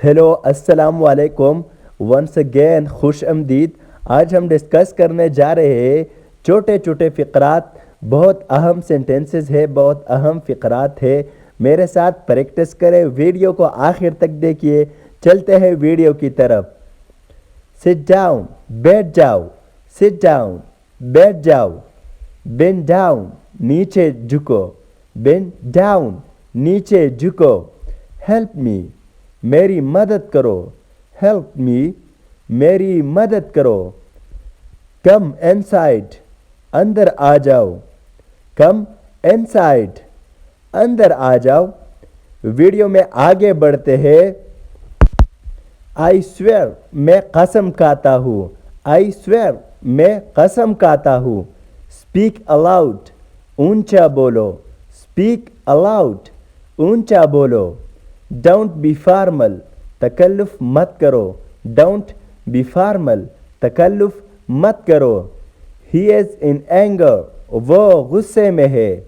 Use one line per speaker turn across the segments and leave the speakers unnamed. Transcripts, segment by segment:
Hello السلام علیکم once again خوش آمدید۔ آج ہم ڈسکس کرنے جا رہے ہیں چھوٹے چھوٹے فقرات، بہت اہم سینٹنسز ہے، بہت اہم فقرات ہے۔ میرے ساتھ پریکٹس کریں، ویڈیو کو آخر تک دیکھیے۔ چلتے ہیں ویڈیو کی طرف۔ سٹ ڈاؤن، بیٹھ جاؤ، سٹ ڈاؤن، بیٹھ جاؤ۔ بینڈ ڈاؤن، نیچے جھکو، بینڈ ڈاؤن، نیچے جھکو۔ ہیلپ می، میری مدد کرو، ہیلپ می، میری مدد کرو۔ کم انسائڈ، اندر آ جاؤ، کم انسائڈ، اندر آ جاؤ۔ ویڈیو میں آگے بڑھتے ہیں۔ آئی سویئر، میں قسم کھاتا ہوں، آئی سویئر، میں قسم کھاتا ہوں۔ اسپیک الاؤڈ، اونچا بولو، اسپیک الاؤڈ، اونچا بولو۔ ڈونٹ بی فارمل، تکلف مت کرو، ڈونٹ بی فارمل، تکلف مت کرو۔ ہی از ان اینگر، وہ غصے میں ہے،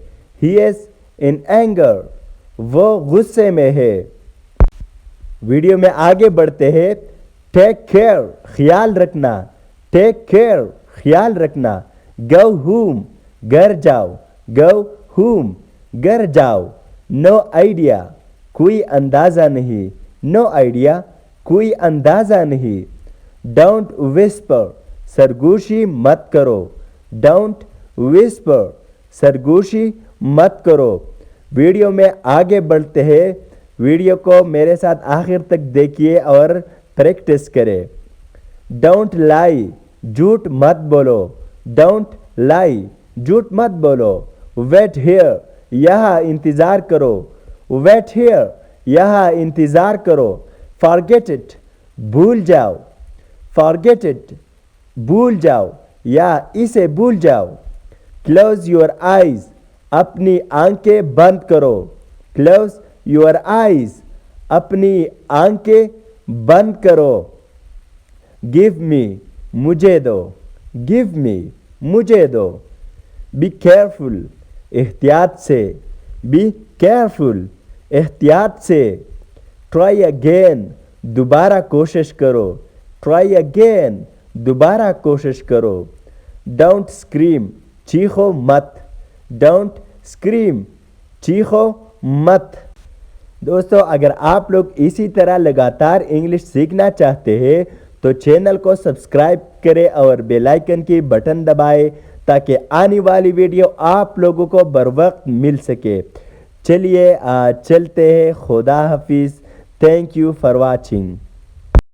ہی از ان اینگر، وہ غصے میں ہے۔ ویڈیو میں آگے بڑھتے ہیں۔ ٹیک کیئر، خیال رکھنا، ٹیک کیئر، خیال رکھنا۔ گو ہوم، گھر جاؤ، گو ہوم، گھر جاؤ۔ نو آئیڈیا، کوئی اندازہ نہیں، نو آئیڈیا، کوئی اندازہ نہیں۔ ڈونٹ وسپر، سرگوشی مت کرو، ڈونٹ وسپر، سرگوشی مت کرو۔ ویڈیو میں آگے بڑھتے ہیں۔ ویڈیو کو میرے ساتھ آخر تک دیکھیے اور پریکٹس کریں۔ ڈونٹ لائی، جھوٹ مت بولو، ڈونٹ لائی، جھوٹ مت بولو۔ ویٹ ہیئر، یہاں انتظار کرو، ویٹ ہیئر، یہاں انتظار کرو۔ فارگیٹ اٹ، بھول جاؤ، فارگیٹ اٹ، بھول جاؤ یا اسے بھول جاؤ۔ کلوز یور آئیز، اپنی آنکھیں بند کرو، کلوز یور آئیز، اپنی آنکھیں بند کرو۔ گیو می، مجھے دو، گیو می، مجھے دو۔ بی کیئرفل، احتیاط سے، بی کیئرفل، احتیاط سے۔ ٹرائی اگین، دوبارہ کوشش کرو، ٹرائی اگین، دوبارہ کوشش کرو۔ ڈونٹ اسکریم، چیخو مت، ڈونٹ اسکریم، چیخو مت۔ دوستو، اگر آپ لوگ اسی طرح لگاتار انگلش سیکھنا چاہتے ہیں تو چینل کو سبسکرائب کریں اور بیل آئیکن کی بٹن دبائیں تاکہ آنے والی ویڈیو آپ لوگوں کو بروقت مل سکے۔ چلیے چلتے ہیں۔ خدا حافظ۔ Thank you for watching.